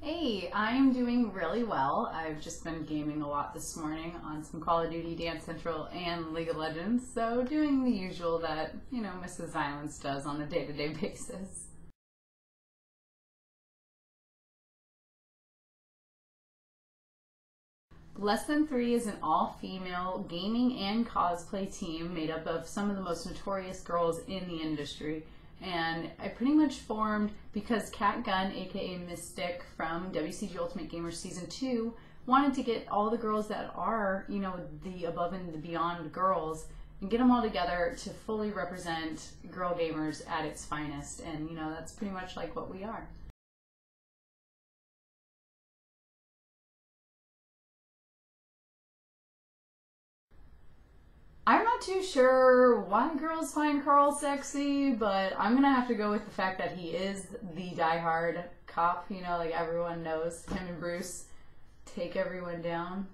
Hey, I'm doing really well. I've just been gaming a lot this morning on some Call of Duty, Dance Central, and League of Legends, so doing the usual that, Mrs. Violence does on a day-to-day basis. Less Than Three is an all-female gaming and cosplay team made up of some of the most notorious girls in the industry. And I pretty much formed because Kat Gunn, a.k.a. Mystic from WCG Ultimate Gamer Season 2, wanted to get all the girls that are, the above and the beyond girls and get them all together to fully represent girl gamers at its finest. And, that's pretty much like what we are. I'm not too sure why girls find Carl sexy, but I'm gonna have to go with the fact that he is the diehard cop. Like everyone knows him and Bruce take everyone down.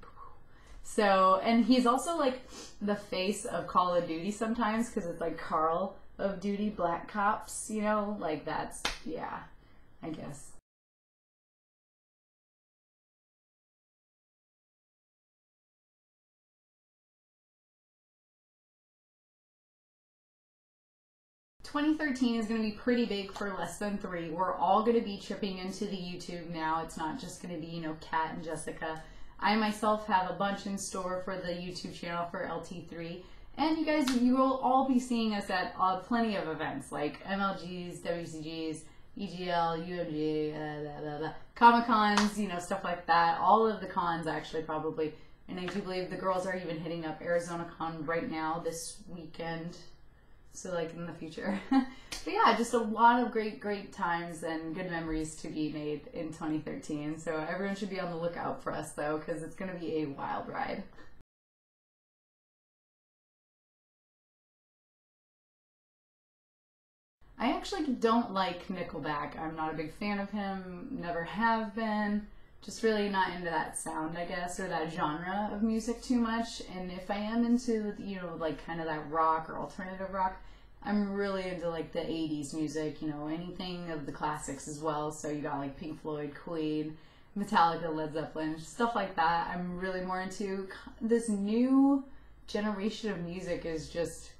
So, and he's also like the face of Call of Duty sometimes because it's like Carl of Duty, Black Cops, like that's, yeah, I guess. 2013 is going to be pretty big for Less Than Three. We're all going to be tripping into the YouTube now. It's not just going to be, Kat and Jessica. I myself have a bunch in store for the YouTube channel for LT3. And you guys, you will all be seeing us at plenty of events like MLGs, WCGs, EGL, UMG, Comic Cons, stuff like that. All of the cons actually probably. And I do believe the girls are even hitting up Arizona Con right now this weekend. So like in the future. But yeah, just a lot of great times and good memories to be made in 2013. So everyone should be on the lookout for us though, because it's going to be a wild ride. I actually don't like Nickelback. I'm not a big fan of him, never have been. Just really not into that sound, I guess, or that genre of music too much. And if I am into, like kind of that rock or alternative rock, I'm really into like the 80s music, anything of the classics as well. So you got like Pink Floyd, Queen, Metallica, Led Zeppelin, stuff like that. I'm really more into. This new generation of music is just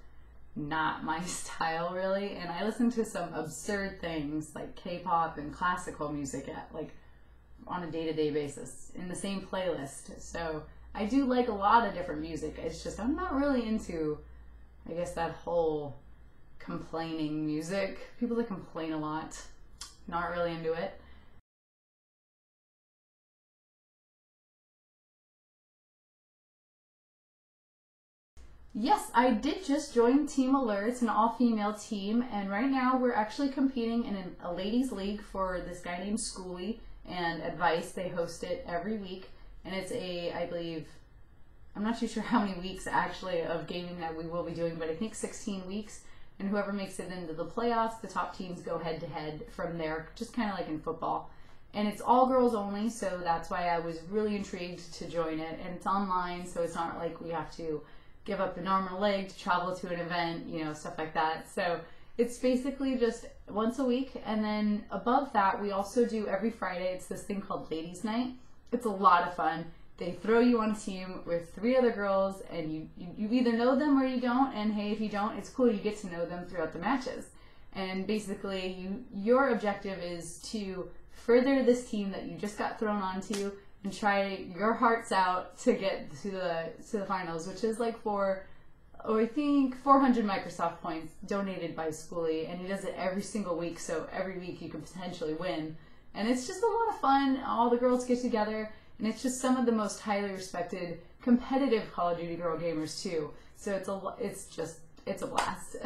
not my style really. And I listen to some absurd things like K-pop and classical music at like on a day-to-day basis in the same playlist. So I do like a lot of different music. It's just I'm not really into, I guess, that whole complaining music. People that complain a lot, not really into it. Yes, I did just join Team Alert. It's an all-female team, and right now we're actually competing in a ladies' league for this guy named Schoolie and Advice. They host it every week, and it's I believe, I'm not too sure how many weeks actually of gaming that we will be doing, but I think 16 weeks, and whoever makes it into the playoffs, the top teams go head-to-head from there, just kind of like in football. And it's all girls only, so that's why I was really intrigued to join it, and it's online, so it's not like we have to give up the normal leg to travel to an event, stuff like that. So it's basically just once a week. And then above that, we also do every Friday, it's this thing called Ladies Night. It's a lot of fun. They throw you on a team with 3 other girls, and you either know them or you don't. And hey, if you don't, it's cool. You get to know them throughout the matches. And basically, your objective is to further this team that you just got thrown onto and try your hearts out to get to the finals, which is like I think 400 Microsoft points donated by Schoolie, and he does it every single week, so every week you can potentially win. And it's just a lot of fun. All the girls get together, and it's just some of the most highly respected competitive Call of Duty girl gamers too. So it's a blast.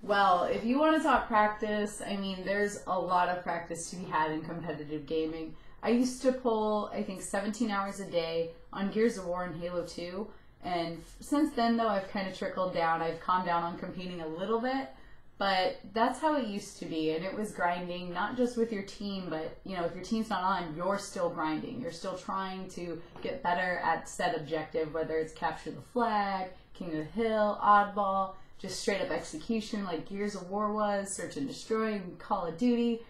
Well, if you want to talk practice, I mean, there's a lot of practice to be had in competitive gaming. I used to pull, I think, 17 hours a day on Gears of War and Halo 2, and since then, though, I've kind of trickled down. I've calmed down on competing a little bit, but that's how it used to be, and it was grinding, not just with your team, but, if your team's not on, you're still grinding. You're still trying to get better at said objective, whether it's capture the flag, King of the Hill, oddball, just straight up execution like Gears of War was, Search and Destroy, and Call of Duty.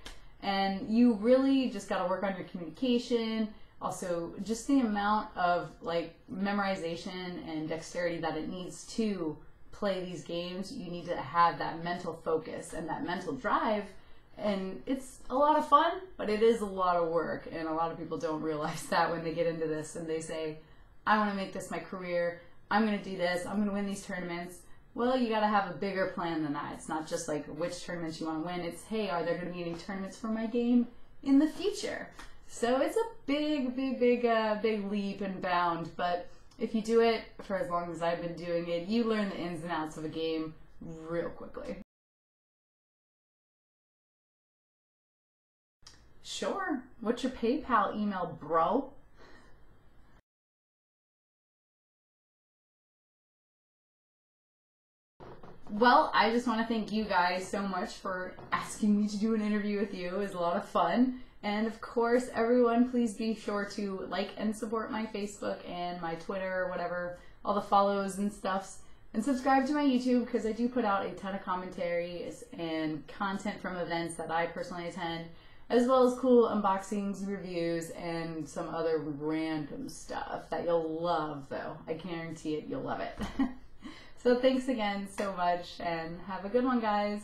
And you really just got to work on your communication. Also, just the amount of like memorization and dexterity that it needs to play these games. You need to have that mental focus and that mental drive. And it's a lot of fun, but it is a lot of work. And a lot of people don't realize that when they get into this and they say, I want to make this my career. I'm going to do this. I'm going to win these tournaments. Well, you got to have a bigger plan than that. It's not just like which tournaments you want to win. It's, hey, are there going to be any tournaments for my game in the future? So it's a big leap and bound. But if you do it for as long as I've been doing it, you learn the ins and outs of a game real quickly. Sure. What's your PayPal email, bro? Well, I just want to thank you guys so much for asking me to do an interview with you. It was a lot of fun. And of course, everyone, please be sure to like and support my Facebook and my Twitter or whatever, all the follows and stuffs. And subscribe to my YouTube because I do put out a ton of commentaries and content from events that I personally attend, as well as cool unboxings, reviews, and some other random stuff that you'll love, though. I guarantee it, you'll love it. So thanks again so much, and have a good one, guys.